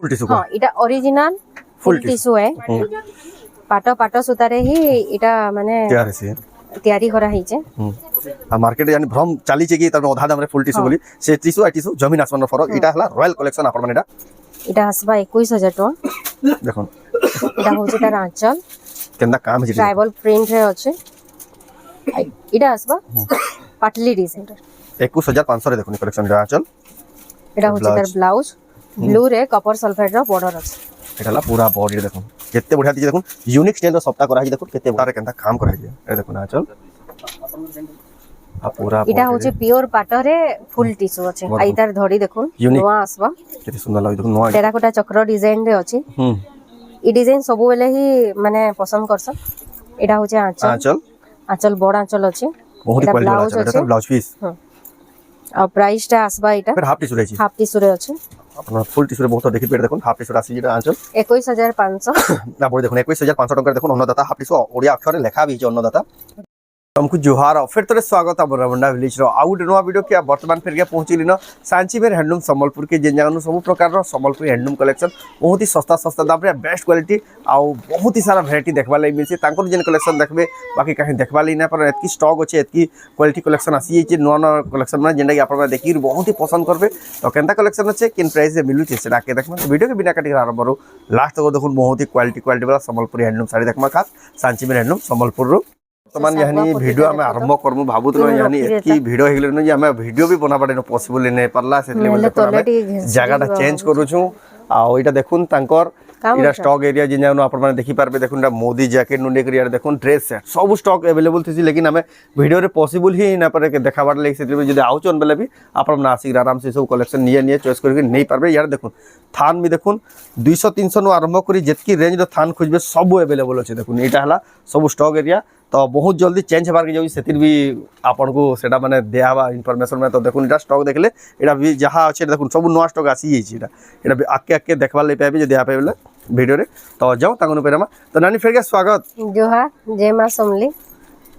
Full tissue हां इटा original full tissue है पाटो पाटो सुतारे ही इटा माने तैयारी करा ही छे आ मार्केट यानी भ्रम चली छे कि त आधा दाम रे फुल टिश्यू बोली से टिश्यू आ टिश्यू जमीन आसमान रो फरक इटा हला रॉयल कलेक्शन आपन माने इटा हसबा 21000 टका देखो इटा होचे तार आंचल केंदा काम है ट्राइबल प्रिंट रे अच्छे इटा हसबा पाटली डिजाइन 21500 रे देखो कलेक्शन इटा आंचल इटा होचे तार ब्लाउज ब्लू रे कॉपर सल्फेट रो बॉर्डर अछि एटाला पूरा बॉडी देखो केते बढ़िया दिजे देखो यूनिक स्टाइल रो सप्ताह करा है देखो केते बारे केंदा काम करा है ए देखो आंचल आ पूरा इटा होचे प्योर पाटो रे फुल टिश्यू अछि आ इतार धड़ी देखो नवा आसबा केते सुंदर लागे देखो नवा टेराकोटा चक्र डिजाइन रे अछि ई डिजाइन सब बेले ही माने पसंद करसन एटा होचे आंचल आंचल आंचल बड़ आंचल अछि बहुत क्वालिटी वाला है ब्लाउज पीस आ प्राइस टा आसबा इटा फिर हाफ टिश्यू रहछि हाफ टिश्यू रे अछि अपना फुल टिश्यू रे बहुत देखि पेड़ देखो हाफ टिश्यू आसी जेटा आंचल 21500 ना बोल देखो 21500 टका देखो अन्नदाता हाफ टिश्यू ओडिया अक्षर रे लिखा भी छै अन्नदाता तुमको जोहार फिर तोरे स्वागत है बरमुंडा विलेज रो आउट नवा वीडियो के वर्तमान फिर के पहुंची लिनो सांची में हैंडलूम संबलपुर के जेन जानु सब प्रकार रो संबलपुर हैंडलूम कलेक्शन बहुत ही सस्ता सस्ता दाम रे बेस्ट क्वालिटी आ बहुत ही सारा वैरायटी देखबा लई मिलसी तांकर जेन कलेक्शन देखबे बाकी कहीं देखबा लई ना पर एतकी स्टॉक अछि एतकी क्वालिटी कलेक्शन आसी छै नवा नवा कलेक्शन में जेंडा कि आपन देखि बहुत ही पसंद करबे तो केनता कलेक्शन अछि किन प्राइस रे मिलु छै सेटा के देखमा वीडियो के बिना काटी आरंभ करू लास्ट तक देखुन बहुत ही क्वालिटी वाला संबलपुर हैंडलूम साड़ी देखमा खास सांची में हैंडलूम संबलपुर रो वर्तमान यानी वीडियो हमें आरंभ करमु भाबुत न यानी एतकी वीडियो हेगले न जे हमें वीडियो भी बना पड़े पॉसिबल नै परला सेतले बोले जगह चेंज करू छु आ ओइटा देखुन तांकर इरा स्टॉक एरिया जिन जानो अपन माने देखि पारबे देखुन मोदी जैकेट नुने करिया देखुन ड्रेस सेट सब स्टॉक अवेलेबल थी लेकिन हमें वीडियो रे पॉसिबल ही ना परे के देखाबार ले सेतले जदि आउचन बेले भी अपन नासिक आराम से सब कलेक्शन निये चॉइस करके नहीं पारबे यार देखुन थान भी देखुन 200 300 नु आरंभ करी जेतकी रेंज रो थान खोजबे सब अवेलेबल अछि देखुन एटा हला सब स्टॉक एरिया तो बहुत जल्दी चेंज होबार के जाउ सेतिर भी आपन को सेटा माने देहाबा इंफॉर्मेशन में तो देखुन एटा स्टॉक देखले एटा भी जहां अछि देखुन सब नवा स्टॉक आसी छै एटा आके आके देखबा ले पाबे जे देहा पाबे वीडियो रे तो जाओ तांगनु पेरमा तो नानी फिर के स्वागत जोहार जय मां समली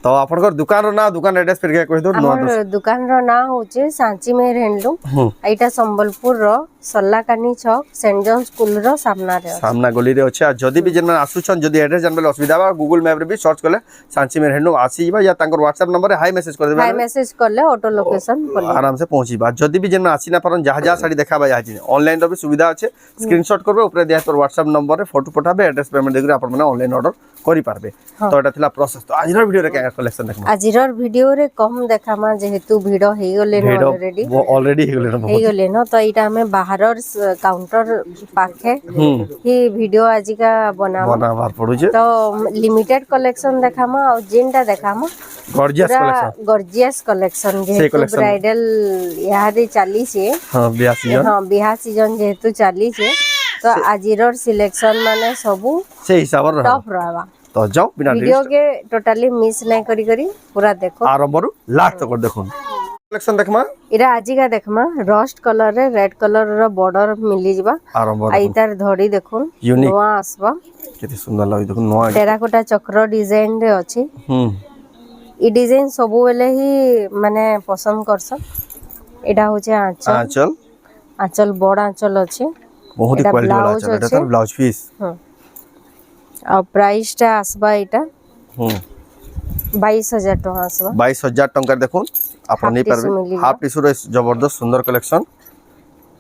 तो आपनकर दुकान रो ना दुकान एड्रेस फिर के कहि दो हमर दुकान रो ना होचे सांची में हैंडलूम एटा संबलपुर रो सल्लाकानी छक सेंट जॉन स्कूल रो सामना गली रे अछि आ जदी भी जन आसु छन जदी एड्रेस जानबे असुविधा बा गूगल मैप रे भी सर्च करले सांची में हैंडलूम आसीबा या तांकर व्हाट्सएप नंबर रे हाई मैसेज कर देबा हाई मैसेज करले ऑटो लोकेशन आराम से पहुंचीबा जदी भी जन आसी ना परन जहा साड़ी देखाबा जाछि ऑनलाइन रो भी सुविधा अछि स्क्रीनशॉट करबे ऊपर दिया तोर व्हाट्सएप नंबर रे फोटो पठाबे एड्रेस पेमेंट देकरे आपन माने ऑनलाइन ऑर्डर करि पारबे तो एटा थिला प्रोसेस तो आजिर वीडियो रे क्या कलेक्शन देखमा आजिर वीडियो रे कम देखामा जेहेतु भिडो हे गेले न ऑलरेडी हे गेले न तो एटा हमें बाहरर काउंटर पाखे ही वीडियो आज का बनाबार पड़ू छे तो लिमिटेड कलेक्शन देखामा और जेनटा देखामा गॉर्जियस कलेक्शन जेहेतु ब्राइडल यादे चाली छे हां बियाह सीजन जेहेतु चाली छे तो आजिरर सिलेक्शन माने सबु से हिसाब रे टॉप रहबा तो जाओ बिना वीडियो के टोटली मिस नहीं करी पूरा देखो आरंभ रो लास्ट तक देखुन कलेक्शन देखमा इरा आजी का देखमा रस्ट कलर रे रेड कलर रो बॉर्डर मिली जबा आरंभ आइतार धड़ी देखुन नवा आसबा केते सुंदर लागे देखुन नवा टेराकोटा चक्र डिजाइन रे अछि ई डिजाइन सबु बेले ही माने पसंद करसन एडा होचे आंचल आंचल बड़ आंचल अछि बहुत ही क्वालिटी वाला आंचल एटा तो ब्लाउज पीस आ प्राइस टा आसबा एटा 22000 टका आसबा 22000 टका देखुन आपन नहीं परबे हाफ टिश्यू रे जबरदस्त सुंदर कलेक्शन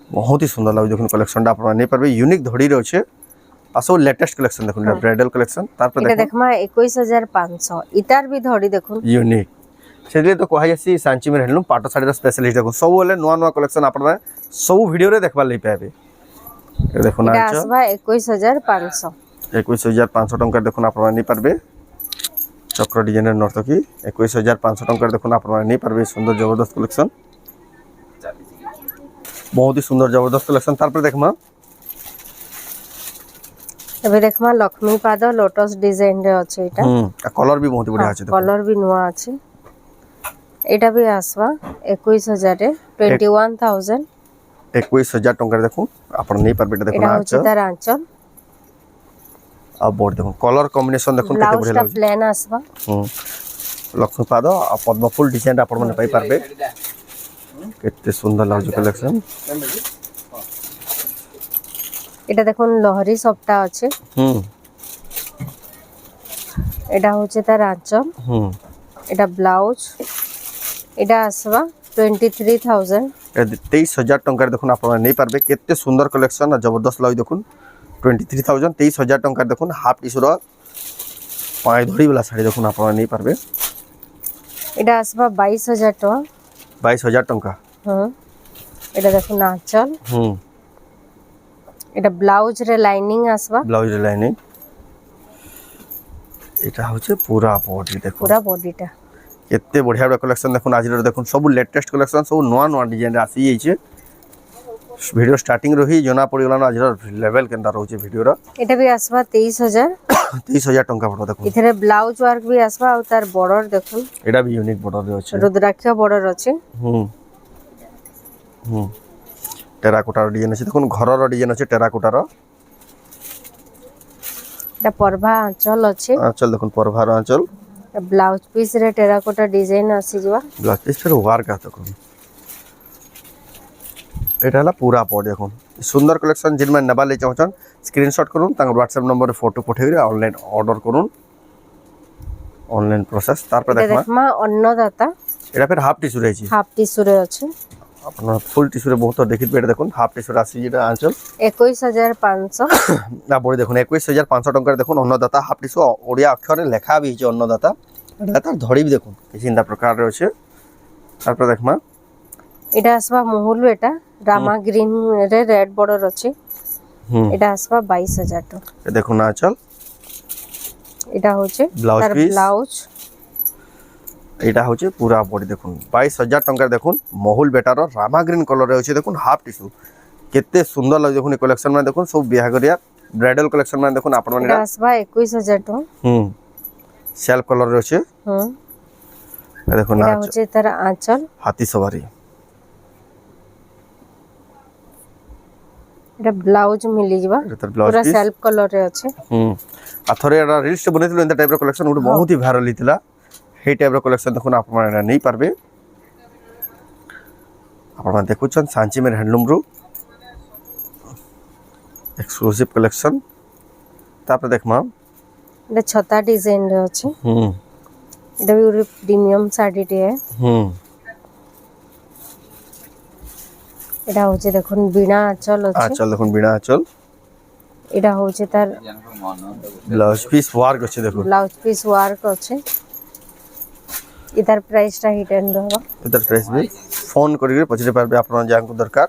बहुत ही सुंदर लागे देखुन कलेक्शन टा आपन नहीं परबे यूनिक धड़ी रे छै असो लेटेस्ट कलेक्शन देखुन ब्राइडल कलेक्शन तार पर देखमा 21500 इतार भी धड़ी देखुन यूनिक सेले तो कहै छी सांची में हैंडलूम पाटो साड़ी रो स्पेशलिस्ट देखुन सब वाले नवा नवा कलेक्शन आपन सब वीडियो रे देखबा लई पाबे देखुन आसबा 21500 21500 टका देखुन आपन नहीं परबे चक्र डिजाइन नर्तकी 21500 टका देखुन आपन नहीं परबे सुंदर जबरदस्त कलेक्शन बहुत ही सुंदर जबरदस्त कलेक्शन तार पर देखमा एबे देखमा लक्ष्मी पाद लोटस डिजाइन रे अछि एटा कलर भी बहुत बढ़िया अछि कलर भी नुवा अछि एटा भी आसबा 21000 रे 21000 21000 टका देखुन आपन नहीं परबे देखुन आंचल आ बोर्ड देखो कलर कॉम्बिनेशन देखो केते बढ़िया लागे प्लेन आसबा लक्ष्मी पाद आ पद्म फूल डिजाइन आपन माने पाई पारबे केते सुंदर लागे कलेक्शन এটা দেখুন লহরি সবটা আছে। হুম এটা হচ্ছে তার আঁচল, হুম এটা ব্লাউজ, এটা আসবা 23,000। 23,000 টঙ্কার দেখুন আপনারা নেই পারবে। কেতে সুন্দর কালেকশন আর জবরদস্ত লাগি দেখুন। 23,000 23,000 টঙ্কার দেখুন হাফ টিস্যুর পায়ে ধরিবেলা শাড়ি দেখুন আপনারা নেই পারবে। এটা আসবা 22,000 টাকা। 22,000 টঙ্কা। হুম, এটা দেখুন আঁচল, হুম এটা ব্লাউজ রে লাইনিং আসবা, ব্লাউজ লাইনিং। এটা হচ্ছে পুরা বডি দেখুন, পুরা বডিটা। কেতে বঢ়িয়া বঢ়িয়া কলেকশন দেখুন। আজর দেখুন সবু লেটেস্ট কলেকশন, সবু নয়া নয়া ডিজাইন আসি যাইছে। ভিডিও স্টার্টিং রহি জনা পড়িগলান আজর লেভেল কেনতা রହୁছে ভিডিওর। এটা भी আসবা 23,000। 23,000 টঙ্কা পড়ো দেখুন। এখানে ব্লাউজ ওয়ার্ক भी আসবা আর তার বর্ডার দেখুন, এটা भी ইউনিক বর্ডার আছে। রুদ্রাক্ষ বর্ডার আছে। হুম হুম টেরাকোটার ডিজাইন আছে দেখুন, ঘরর ডিজাইন আছে টেরাকোটার। এটা পরভা আঁচল আছে, আঁচল দেখুন পরভার আঁচল। ব্লাউজ পিস রে টেরাকোটা ডিজাইন আসিଯିବା। ব্লাউজ পিস ফির ওয়ার্ক আছে দেখুন। এটা হলা পুরা বডি দেখুন। সুন্দর কালেকশন যেমন নেবা লাই চাহছন স্ক্রিনশট করুন, তাঙ্ক হোয়াটসঅ্যাপ নম্বরে ফটো পঠাইরে অনলাইন অর্ডর করুন। Online process. তারপর এটা দেখমা দেখমা অন্নদাতা, এটা ফির হাফ টিস্যু রয়েছে। হাফ টিস্যু রে আছে। আপনারা ফুল টিস্যুরে বহুত দেখিবে। এটা দেখুন হাফ টিস্যুর আসি যেটা আঁচল। 21,500। না বড়ি দেখুন 21,500 টঙ্কার দেখুন অন্নদাতা হাফ টিস্যু ওড়িয়া অক্ষরে লেখা বি হচ্ছে অন্নদাতা। এটা তার ধরি বি দেখুন কি চিন্তা প্রকার রয়েছে। তারপর দেখমা এটা আসবা মহুল, এটা রামা গ্রিন রে রেড বর্ডার আছে। হুম এটা আসবা 22,000 টাকা। এ দেখুন আঁচল। এটা হচ্ছে ব্লাউজ তার পিস। ব্লাউজ। এটা হচ্ছে পুরা বডি দেখুন 22,000 টঙ্কার দেখুন মহুল বেটার রামা গ্রিন কলর আছে দেখুন হাফ টিস্যু। কেতে সুন্দর লাগে দেখুন এই কালেকশন মানে দেখুন সব বিহাগরিয়া ব্রাইডাল কালেকশন মানে দেখুন আপনার এটা আসবা 21,000 টাকা। হুম সেলফ কলর আছে। হুম, এ দেখুন এটা আঁচল হচ্ছে তার আঁচল, হাতি সওয়ারি। এটা ব্লাউজ মিলিଯିବା। এটা তার ব্লাউজ পুরা পিস। সেলফ কলর রে আছে। হুম আর থরে এটা রিলস বনাইছিল এন্তা টাইপর কালেকশন ওটা বহুত হি ভাইরাল হইতিলা। সেই টাইপর কালেকশন দেখুন আপনারা এটা নেই পারবে। আপনারা দেখুছেন সাঞ্চিমের হ্যান্ডলুম রু এক্সক্লুসিভ কালেকশন। তারপরে দেখমা এটা ছতা ডিজাইন রে আছে। হুম এটা भी ஒரு প্রিমিয়াম শাড়ি টিয়ে। হুম এটা হচ্ছে দেখুন বিনা আঁচল আছে। আঁচল দেখুন বিনা আঁচল। এটা হচ্ছে তার ব্লাউজ পিস ওয়ার্ক আছে দেখুন। ব্লাউজ পিস ওয়ার্ক আছে। এটার প্রাইসটা হিডেন রহবা। এটার প্রাইস বি ফোন করিকে পছরে পারবে আপনারা যাଙ୍କୁ দরকার।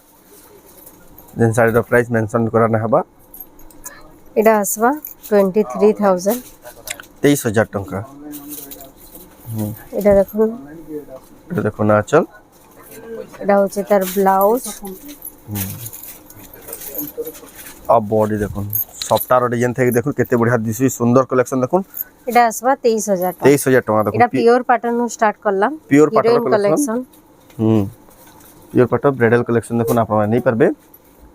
যেন শাড়ির প্রাইস মেনশন করা না হবা। এটা আসবা 23,000। 23,000 টঙ্কা। এটা দেখুন, এটা দেখুন আঁচল। এটা হচ্ছে তার ব্লাউজ। আর বডি দেখুন সফটার ডিজাইন থেকে দেখুন কেতে বঢ়িয়া দিছি সুন্দর কালেকশন দেখুন। এটা আসবা 23,000 টাকা। 23,000 টাকা দেখুন। এটা পিওর প্যাটার্ন স্টার্ট করলাম। Pure pattern heroine collection. হুম পিওর পাটর ব্রাইডাল কালেকশন দেখুন আপনারা নেই পারবে।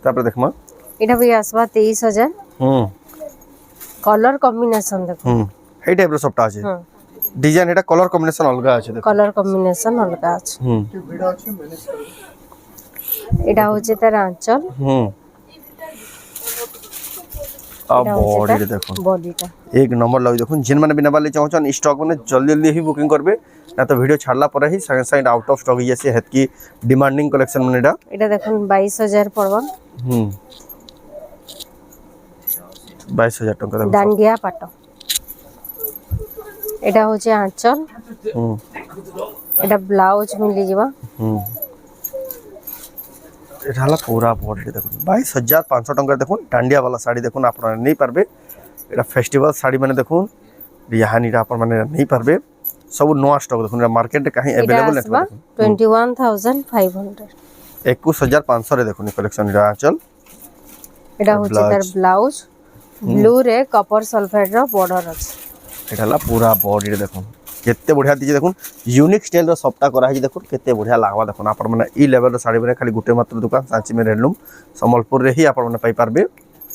তারপরে দেখমা এটা भी আসবা 23,000। হুম কলর কম্বিনেশন দেখুন। হুম এই টাইপের সবটা আছে হুম, ডিজাইন। এটা কালার কম্বিনেশন অলগা আছে দেখুন। কলর কম্বিনেশন অলগা আছে। হুম এটা হচ্ছে তার আঁচল, হুম আর এটা হচ্ছে বডি তার দেখুন বডিটা। एक नंबर लगे देखुन जिन मैंने बिना वाले चाहन स्टॉक मैंने जल्दी जल्दी ही बुकिंग करबे ना तो वीडियो छाड़ला पर ही संगे संगे आउट ऑफ स्टॉक जैसे हेत की डिमांडिंग कलेक्शन मैंने এটা এটা দেখুন 22,000 পড়বা। হুম 22,000 টাকা দেখুন। ডান্ডিয়া পাট। এটা হচ্ছে আঁচল, হুম এটা ব্লাউজ মিলিଯିବା। হুম এটা হলো পুরা বডি দেখুন 22,500 টাকা দেখুন। ডান্ডিয়া वाला শাড়ি দেখুন আপনারা নেই পারবে। এটা ফেস্টিভাল শাড়ি মানে দেখুন রিহানিটা আপনারা মানে নেই পারবে। সব নয়া স্টক দেখুন এটা মার্কেটে কাহি এটা अवेलेबल আসবা নেই। 21,500। 21,500 রে দেখুন কালেকশন এটা আঁচল। এটা হচ্ছে তার ব্লাউজ, ব্লু রে কপার সালফেট র বর্ডার আছে। এটা হলো পুরা বডি দেখুন কেতে বঢ়িয়া দিছে দেখুন। यूनिक स्टाइल র সবটা করা হইছে দেখুন কেতে বঢ়িয়া লাগবা দেখুন। আপনারা মানে ই লেভেল র শাড়ি মানে খালি গুটে মাত্র দোকান সাঞ্চিমের হ্যান্ডলুম সম্বলপুর রে হি আপনারা মানে পাই পারবে।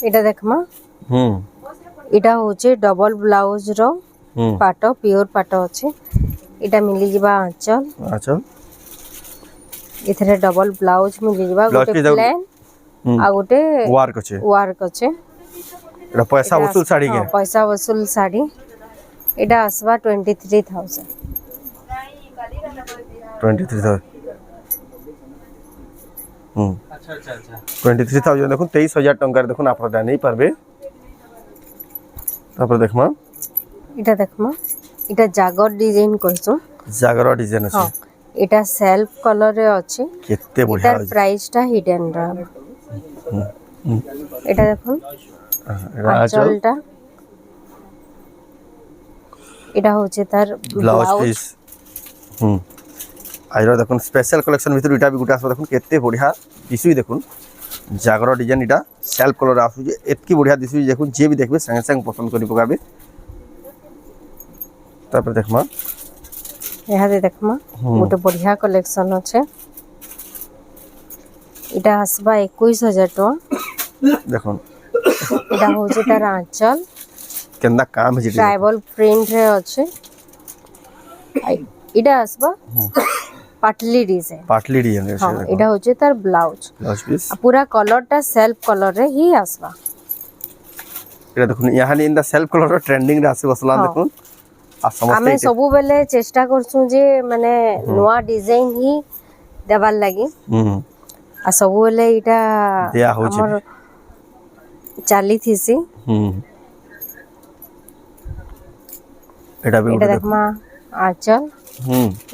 এটা দেখমা, হুম এটা হচ্ছে ডবল ব্লাউজ র হুম পাট, পিওর পাট আছে। এটা মিলিଯିବା আঁচল, আচ্ছা এথরে ডবল ব্লাউজ মিলিଯିବା ব্লাউজ গোটে পিস প্লেন आ गोटे ওয়ার্ক আছে এটা পয়সা वसूल শাড়ি কে पैसा वसूल साड़ी এটা আসবা 23000 23000 আচ্ছা আচ্ছা আচ্ছা 23000 দেখুন 23000 টাকার দেখুন আপনারা নেই পারবে তারপর দেখমা এটা জাগর ডিজাইন কইছো জাগর ডিজাইন আছে এটা সেলফ কলর রে আছে কেতে বঢ়িয়া এটার প্রাইসটা হিডেন রা এটা দেখুন আঁচলটা এটা হচ্ছে তার ব্লাউজ পিস আইরা দেখুন স্পেশাল কালেকশন ভিতর এটা বি গুটা আসবে দেখুন কেতে বঢ়িয়া দিশুই দেখুন জাগর ডিজাইন এটা সেলফ কলর আসুছে এতকি বঢ়িয়া দিশুই দেখুন যে বি দেখবে সঙ্গে সঙ্গে পছন্দ করি পকাবে তারপর দেখমা দেখমা গোটে বঢ়িয়া কালেকশন আছে এটা আসবা 21000 টাকা দেখুন এটা হচ্ছে তার আঁচল কেন্দা কাম হইছে ট্রাইবাল প্রিন্ট রে আছে এটা আসবা পাটলি ডিজাইন আছে এটা হচ্ছে তার ব্লাউজ পিস পুরা কলরটা সেলফ কলর রে হি আসবা এটা দেখুন ইয়াহানি in the self colour trending রে আছে বসলা দেখুন আর আমি সবু বেলে চেষ্টা করছু যে মানে নয়া ডিজাইন হি দেবার লাগি আর সবু বেলে এটা দেয়া হচ্ছে আমার চালি থিসি এটা দেখমা আঁচল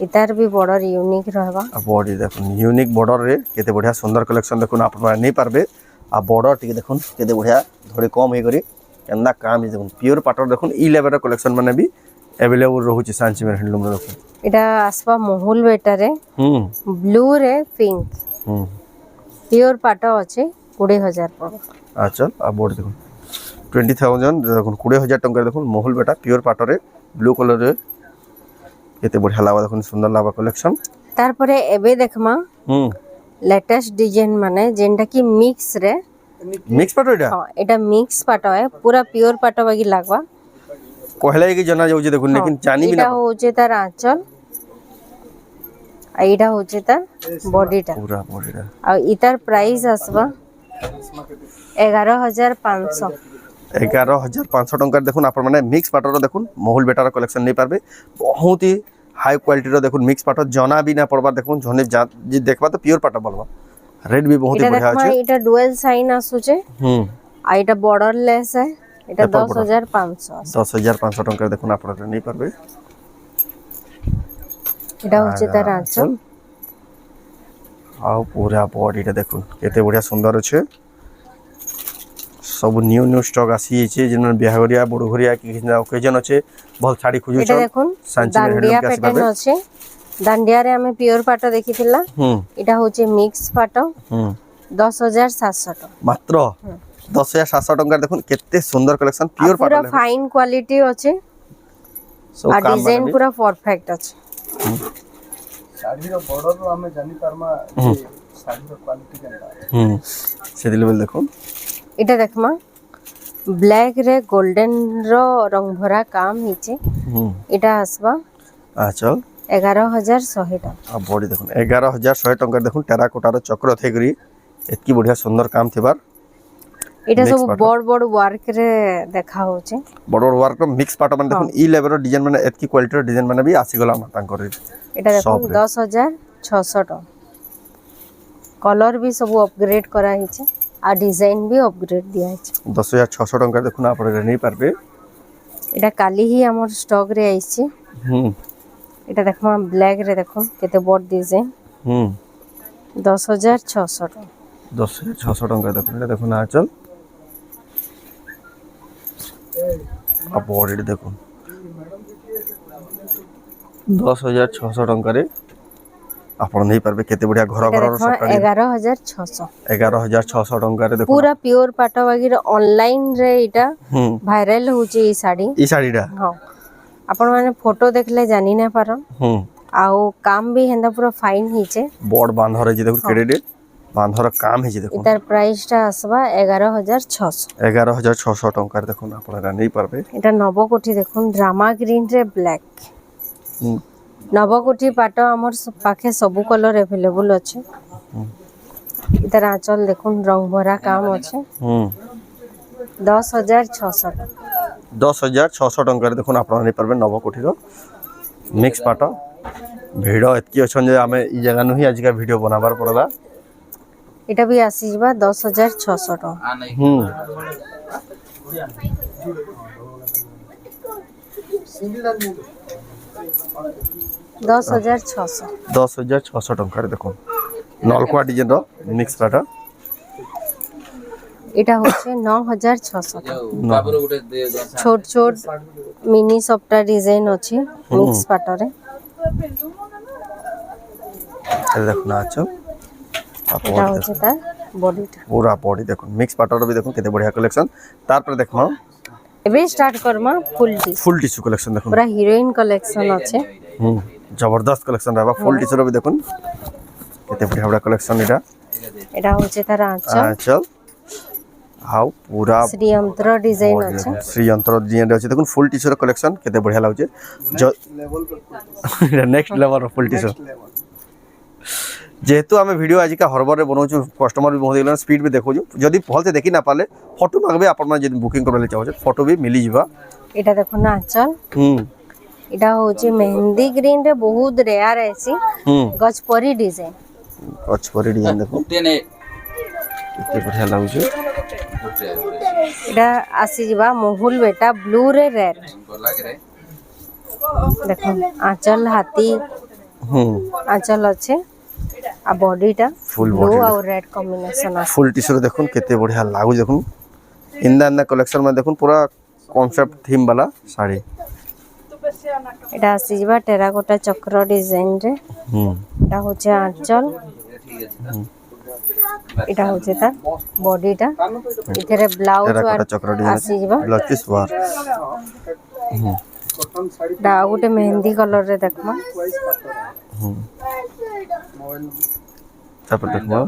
इतार भी बॉर्डर यूनिक रहबा बॉडी देखुन यूनिक बॉर्डर रे केते बढ़िया सुंदर कलेक्शन देखुन आप नहीं पारबे आ बॉर्डर टिके देखुन केते बढ़िया थोड़ी कम हे करी केंदा काम ही देखुन प्योर पाटर देखुन ई लेवल कलेक्शन माने भी अवेलेबल रहउची सांची में हैंडलूम रे देखुन एटा आसबा मोहुल बेटा रे ब्लू रे पिंक प्योर पाटो আছে 20000 পড়ো আচ্ছা আর বডি দেখুন 20000 দেখুন 20000 টাকা দেখুন মোহুল বেটা প্योर পাটর রে ব্লু কলর রে কেতে বঢ়িয়া লাগা দেখুন সুন্দর লাগা কালেকশন তারপরে এবে দেখমা লেটেস্ট ডিজাইন মানে যেটা কি মিক্স রে মিক্স পাটো এটা এটা মিক্স পাটো है पूरा प्योर पाटो বাগি লাগবা কহলাই কি জানা যাউছে দেখুন लेकिन জানি বিনা এটা হচ্ছে তার আঁচল আর এটা হচ্ছে তার বডিটা পুরা বডিটা আর ইতার প্রাইস আসবা 11500 11500 টাকার দেখুন আপনার মানে মিক্স পাটর দেখুন মহুল বেটার কালেকশন নেই পারবে বহুত ही हाई क्वालिटी देखुन मिक्स पाटो जना भी ना पड़वा देखुन जने जे देखबा तो प्योर पाटो बोलबा रेट भी बहुत ही बढ़िया আছে এটা ডুয়াল সাইন আসুছে আর এটা বর্ডার লেস है এটা 10500 10500 টাকা দেখুন আপনারা নেই পারবে এটা হচ্ছে তার আঁচল আও পুরা বডিটা দেখুন কেতে বড়িয়া সুন্দর আছে सब न्यू स्टॉक आसीছে যেন বিয়াহরিয়া বড়ঘরিয়া কি অকেজন আছে ভাল শাড়ি খুঁজুছ এটা দেখুন দান্ডিয়া প্যাটার্ন আছে দান্ডিয়ারে আমি পিওর পাটো দেখিছিলা এটা হচ্ছে মিক্স পাটো 10700 টাকা মাত্র 10700 টাকা দেখুন কেতে সুন্দর কালেকশন পিওর পাটো পুরা ফাইন কোয়ালিটি আছে আর ডিজাইন পুরা পারফেক্ট আছে শাড়ির বর্ডর আমি জানি পারমা শাড়ির কোয়ালিটি কেনটা সে লেভেল দেখুন এটা দেখমা ব্ল্যাক রে গোল্ডেন रो रंग भरा काम हिचे এটা আসবা আচল 11100 টাকা আর বডি দেখুন 11100 টাকা দেখুন টেরাকোটার চক্র থেগরি এতকি বঢ়িয়া সুন্দর কাম থিবার এটা সব বড় বড় ওয়ার্ক রে দেখা হচ্ছে বড় ওয়ার্ক মিক্স পাটো মানে দেখুন ই লেভেল ডিজাইন মানে এতকি কোয়ালিটির ডিজাইন মানে বি আসি গলা মাতাঙ্কর এটা দেখুন 10600 টাকা কলর भी सब अपग्रेड করা হইছে আর ডিজাইন भी अपग्रेड दिया আছে 10600 টাকা দেখুন আপনারা নেই পারবে এটা কালি হি আমার স্টক রে আইছে এটা দেখো ব্ল্যাক রে দেখো কেতে বড় ডিজাইন 10600 টাকা 10600 টাকা দেখুন এটা দেখুন আচল আর বডি দেখুন 10600 টাকা রে আপন নেই পারবে কেতে বড়িয়া ঘর ঘর সকালে 11600 11600 টাকা রে দেখুন পুরা পিওর পাটা বাগির অনলাইন রে এটা ভাইরাল হউছে এই শাড়িটা হ্যাঁ আপন মানে ফটো দেখলে জানি না পারন আও কাম भी হেন্দা পুরা ফাইন হিছে বড় বাঁধরে যে দেখুন ক্রেডিট বাঁধর কাম হিছে দেখুন এটার প্রাইসটা আসবা 11600 11600 টাকা দেখুন আপনারা নেই পারবে এটা নবকোঠি দেখুন ড্রামা গ্রিন রে ব্ল্যাক নবকোঠি পাট আমার পাখে সবু কলর अवेलेबल আছে इधर आंचल देखो रंग भरा काम अच्छे 10,600 10,600 टंका देखुन आप नहीं पारबे नवकोठीर मिक्स पाट भिड़ एतकी अच्छा जे आम ई जगह नु ही आज का वीडियो बनाबार पड़ला इटा भी आसी जबा 10,600 टका 10,600 टंका देखो नलकुआ डिजाइन रो मिक्स पाट इटा होचे 9,600 छोट छोट मिनी सफ्टा डिजाइन अच्छी मिक्स पाटरे देखो ना अच्छा इटा होचे तार बॉडीटा पूरा बॉडी देखो मिक्स पाटर भी देखो केते बढ़िया कलेक्शन तार पर देखो एबे start Karma full tissue collection देखो पूरा हीरोइन कलेक्शन अच्छे जबरदस्त कलेक्शन रहबा फुल टिश्यू रो भी देखो केते बढ़िया बढ़िया कलेक्शन एटा होचे तार आंचल हाउ पूरा श्री यंत्र डिजाइन अच्छे श्री यंत्र डिजाइन अच्छे देखो फुल टिश्यू रो कलेक्शन केते बढ़िया लागजे नेक्स्ट लेवल रो फुल टिश्यू जेहेतु आम वीडियो आज का हरबर रे बनाऊँ कस्टमर भी बहुत गल स्पीड भी देखो जदि भल से देखी ना पाले फोटो मांगे आप बुकिंग करवा चाहो फोटो भी मिली जावा एटा देखो ना आंचल एटा होचे मेहंदी ग्रीन रे बहुत रेयर ऐसी गजपरी डिजाइन देखो केते बढ़िया लागुचे एटा आसी जबा मोहुल बेटा ब्लू रे रेड देखो आंचल हाथी आंचल अच्छे आ बॉडीटा फुल ब्लू और रेड कॉम्बिनेशन आ फुल टी-शर्ट देखुन केते बढ़िया लागु देखुन इंदा कलेक्शन में देखुन पूरा कॉन्सेप्ट थीम वाला साड़ी एटा आसी जबा टेराकोटा चक्र डिजाइन रे एटा होचे आंचल एटा होचे ता बॉडीटा इथरे ब्लाउज टेराकोटा चक्र डिजाइन आसी जबा ब्लाउज पीस वार डा गोटे मेहंदी कलर रे देखमा तापर देखो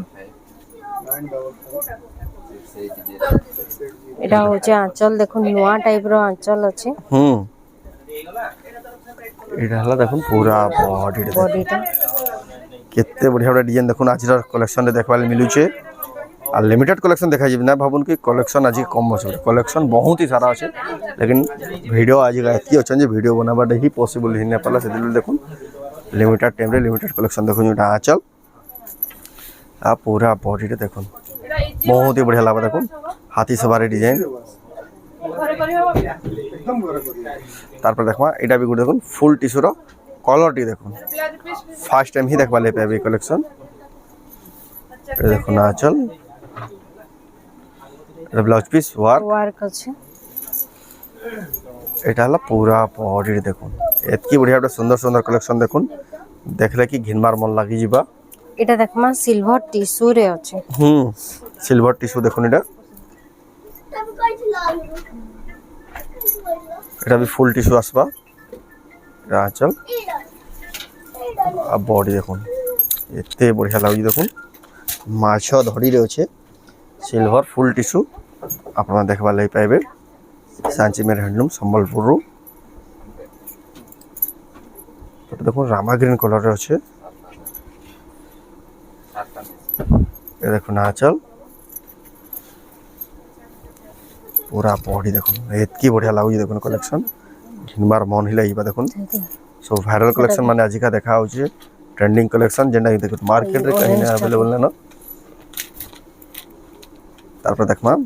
एटा होचे आंचल देखो नुआ टाइप रो आंचल अछि एटा हला देखो पूरा बॉडीटा केते बढ़िया बढ़िया डिजाइन देखो आज कलेक्शन रे देखबा मिलु छे आ लिमिटेड कलेक्शन देखा जी ना भाबुन कि कलेक्शन आज कम अछि कलेक्शन बहुत ही सारा अछि लेकिन वीडियो आज का एतकी अछि जे वीडियो बनाबाटा ही पॉसिबल ही न पला से दिल देखो लिमिटेड टाइम रे लिमिटेड कलेक्शन देखो जोटा आंचल आ पूरा बॉडी रे देखो बहुत ही बढ़िया लागबा देखो हाथी सवारी डिजाइन तार पर देखमा एटा भी गुड देखो फुल टिश्यू रो कलर टी देखो फर्स्ट टाइम ही देखबा ले पेबे कलेक्शन ए देखो ना आंचल ए ब्लाउज पीस वर्क अछि एटा हला पूरा बॉडी रे देखो एतकी बढ़िया सुंदर सुंदर कलेक्शन देखो देखले कि घिनमार मन लागी जिबा एटा देखमा सिल्वर टिश्यू रे अछि सिल्वर टिश्यू देखो एटा एटा भी फुल टिश्यू आसबा आंचल आ बॉडी देखो एते बढ़िया लागी देखो माछ धड़ी रे अछि सिल्वर फुल टिश्यू आपन देखबा लई पाइबे सांची मेर हैंडलूम संबलपुर रो तो देखो रामा ग्रीन कलर रे अछि ए देखो ना आंचल पूरा बॉडी देखो एतकी बढ़िया लागु देखो कलेक्शन घिनबार मन हिला इबा देखो सो वायरल कलेक्शन माने आज का देखा होचे ट्रेंडिंग कलेक्शन जेंडा देखो मार्केट रे कहीं ना अवेलेबल ना तार पर देखमा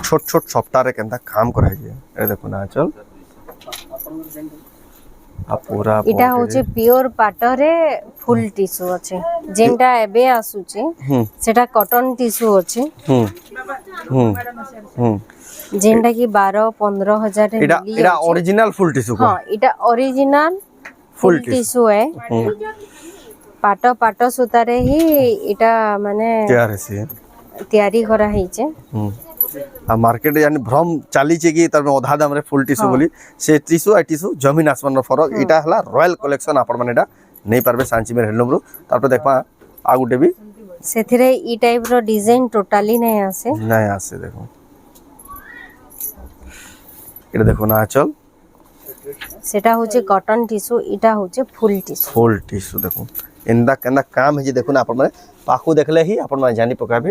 छोट छोट सप्ताह रे केनता काम कराई जे ए देखो ना आंचल आ पूरा इटा होचे प्योर पाटरे फुल टिश्यू अछि जेंटा एबे आसुचे सेटा कॉटन टिश्यू अछि जेंटा की 12-15 हजार रे मिली इटा ओरिजिनल फुल टिश्यू हां इटा ओरिजिनल फुल टिश्यू है पाट सूता रे ही इटा माने तैयारी करा हिचे आ मार्केट यानी भ्रम चली छे कि तब आधा दाम रे फुल टिश्यू बोली से टिश्यू आ टिश्यू जमीन आसमान रो फरक इटा हला रॉयल कलेक्शन आपण माने एटा नहीं पारबे सांची में हैंडलूम रो तार पर देखबा आ गुटे भी सेथिरे ई टाइप रो डिजाइन टोटली नहीं आसे देखो इटा देखो ना आंचल সেটা হচ্ছে কটন টিস্যু, এটা হচ্ছে ফুল টিস্যু। ফুল টিস্যু দেখুন এন্দা কেন্দা কাম ହେଇଛି দেখুন ଆପଣ ମାନେ ପାଖୁ ଦେଖିଲେ ହିଁ ଆପଣ ମାନେ ଜାଣି ପକାବେ।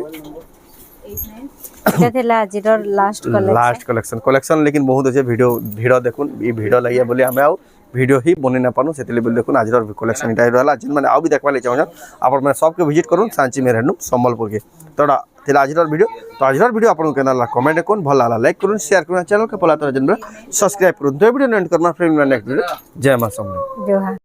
এটা ଥିଲା ଆଜିର ଲାଷ୍ଟ କଲେକ୍ସନ। ଲାଷ୍ଟ କଲେକ୍ସନ ଲେକିନ ବହୁତ ଅଛି ଭିଡ଼ ଦେଖୁନ ଏ ଭିଡ଼ ଲାଗିଆ ବୋଲି ଆମେ ଆଉ ভিডিও হি বনাই না পারু সেতলে বলে দেখুন আজর কলেকশন এটা রহলা যেন মানে আউ বি দেখবা লাগি চাহুন আপন মানে সবকে ভিজিট করুন সাঞ্চি মেহের হ্যান্ডলুম সম্বলপুর के তোড়া তেলা আজর ভিডিও তো আজর ভিডিও আপন কেনা কমেন্ট করুন ভাল লাগলা লাইক করুন শেয়ার করুন চ্যানেল কে পলা তোরা যেন সাবস্ক্রাইব করুন তো ভিডিও এন্ড করনা ফ্রেন্ড নেক্সট ভিডিও জয় মা সম্বল জোহার।